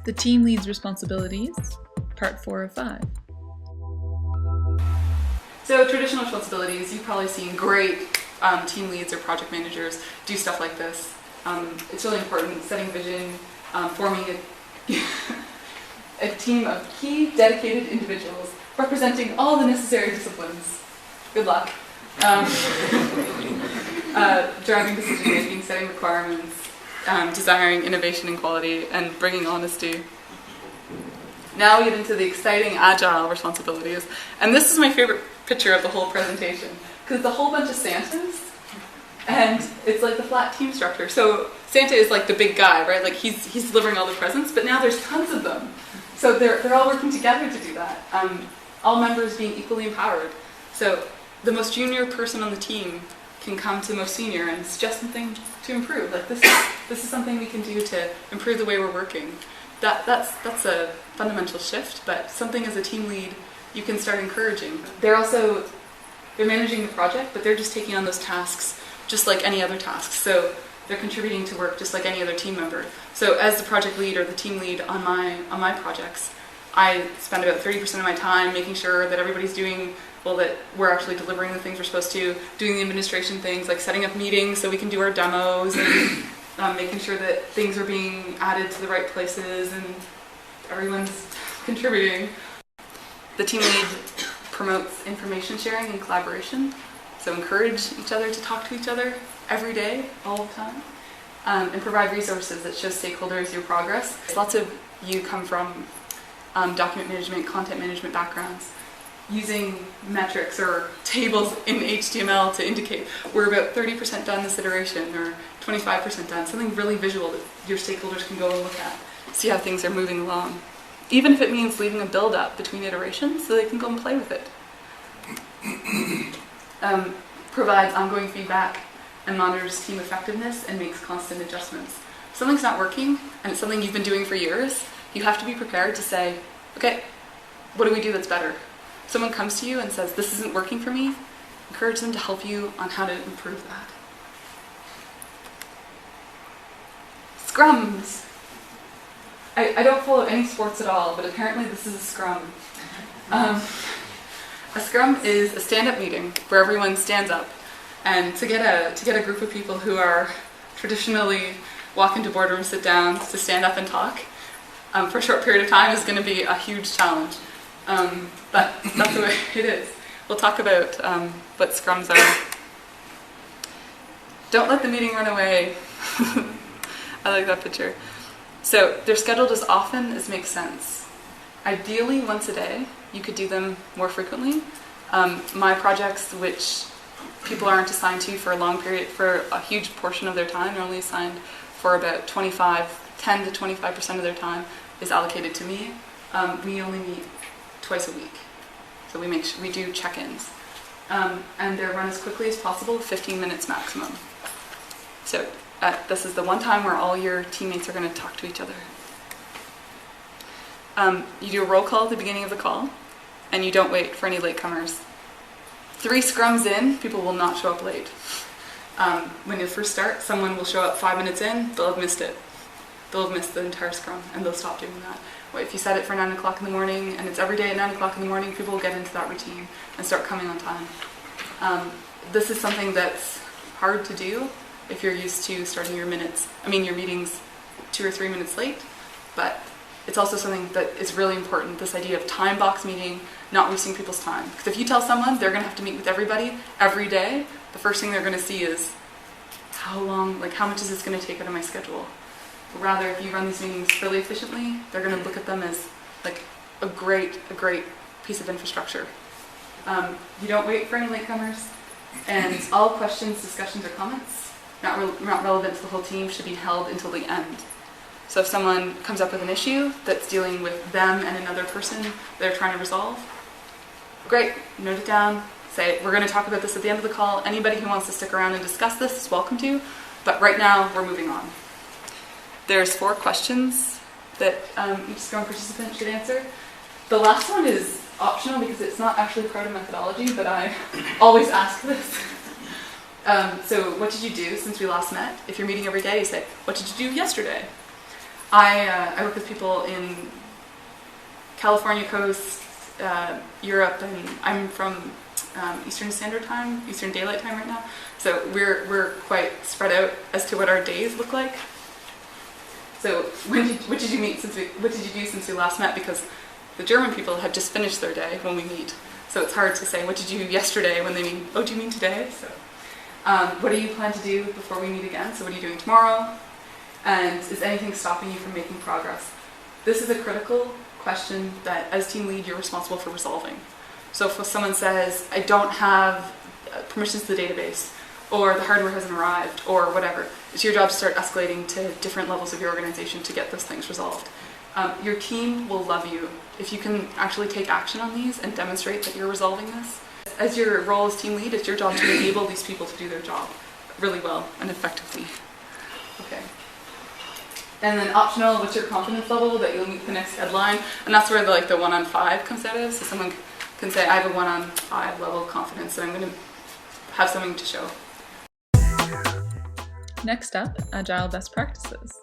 The team lead's responsibilities, part 4 of 5. So traditional responsibilities, you've probably seen great team leads or project managers do stuff like this. It's really important, setting vision, forming a team of key dedicated individuals representing all the necessary disciplines. Good luck. Driving decision making, setting requirements, desiring innovation and quality, and bringing honesty. Now we get into the exciting agile responsibilities. And this is my favorite picture of the whole presentation, because it's a whole bunch of Santas, and it's like the flat team structure. So Santa is like the big guy, right? Like he's delivering all the presents, but now there's tons of them. So they're all working together to do that. All members being equally empowered. So the most junior person on the team can come to the most senior and suggest something to improve. Like this is something we can do to improve the way we're working. That's a fundamental shift, but something as a team lead you can start encouraging. They're managing the project, but they're just taking on those tasks just like any other tasks. So they're contributing to work just like any other team member. So as the project lead or the team lead on my projects, I spend about 30% of my time making sure that everybody's doing well, that we're actually delivering the things we're supposed to, doing the administration things like setting up meetings so we can do our demos, and making sure that things are being added to the right places and everyone's contributing. The team lead promotes information sharing and collaboration, so encourage each other to talk to each other every day, all the time, and provide resources that show stakeholders your progress. Lots of you come from document management, content management backgrounds, using metrics or tables in HTML to indicate we're about 30% done this iteration or 25% done, something really visual that your stakeholders can go and look at, see how things are moving along. Even if it means leaving a build-up between iterations so they can go and play with it. Provides ongoing feedback and monitors team effectiveness and makes constant adjustments. If something's not working and it's something you've been doing for years, you have to be prepared to say, okay, what do we do that's better? If someone comes to you and says, this isn't working for me, encourage them to help you on how to improve that. Scrums. I don't follow any sports at all, but apparently this is a scrum. A scrum is a stand-up meeting where everyone stands up, and to get a group of people who are traditionally walk into boardrooms, sit down, to stand up and talk for a short period of time is going to be a huge challenge. But that's the way it is. We'll talk about what scrums are. Don't let the meeting run away. I like that picture. So they're scheduled as often as makes sense. Ideally, once a day. You could do them more frequently. My projects, which people aren't assigned to for a long period, for a huge portion of their time, they're only assigned for about 10 to 25% of their time is allocated to me. We only meet twice a week. So we do check-ins. And they're run as quickly as possible, 15 minutes maximum. So this is the one time where all your teammates are going to talk to each other. You do a roll call at the beginning of the call, and you don't wait for any latecomers. 3 scrums in, people will not show up late. When you first start, someone will show up 5 minutes in, they'll have missed it. They'll have missed the entire scrum, and they'll stop doing that. Well, if you set it for 9 o'clock in the morning, and it's every day at 9 o'clock in the morning, people will get into that routine and start coming on time. This is something that's hard to do if you're used to starting your meetings 2 or 3 minutes late, but it's also something that is really important, this idea of time box meeting, not wasting people's time. Because if you tell someone they're going to have to meet with everybody every day, the first thing they're going to see is how much is this going to take out of my schedule? Rather, if you run these meetings really efficiently, they're going to look at them as like a great piece of infrastructure. You don't wait for any latecomers, and all questions, discussions, or comments not relevant to the whole team should be held until the end. So if someone comes up with an issue that's dealing with them and another person they're trying to resolve, great, note it down, say, we're going to talk about this at the end of the call. Anybody who wants to stick around and discuss this is welcome to, but right now we're moving on. There's 4 questions that each Scrum participant should answer. The last one is optional because it's not actually part of methodology, but I always ask this. So what did you do since we last met? If you're meeting every day, you say, what did you do yesterday? I work with people in California coast, Europe, and I'm from Eastern Standard Time, Eastern Daylight Time right now. So we're quite spread out as to what our days look like. So what did you do since we last met? Because the German people have just finished their day when we meet. So it's hard to say, what did you do yesterday when they mean, oh, do you mean today? So what do you plan to do before we meet again? So what are you doing tomorrow? And is anything stopping you from making progress? This is a critical question that as team lead, you're responsible for resolving. So if someone says, I don't have permissions to the database, or the hardware hasn't arrived, or whatever, it's your job to start escalating to different levels of your organization to get those things resolved. Your team will love you if you can actually take action on these and demonstrate that you're resolving this. As your role as team lead, it's your job to enable these people to do their job really well and effectively. Okay. And then optional, what's your confidence level that you'll meet the next deadline? And that's where the 1 on 5 comes out of. So someone can say, I have a 1 on 5 level of confidence, and I'm going to have something to show. Next up, Agile best practices.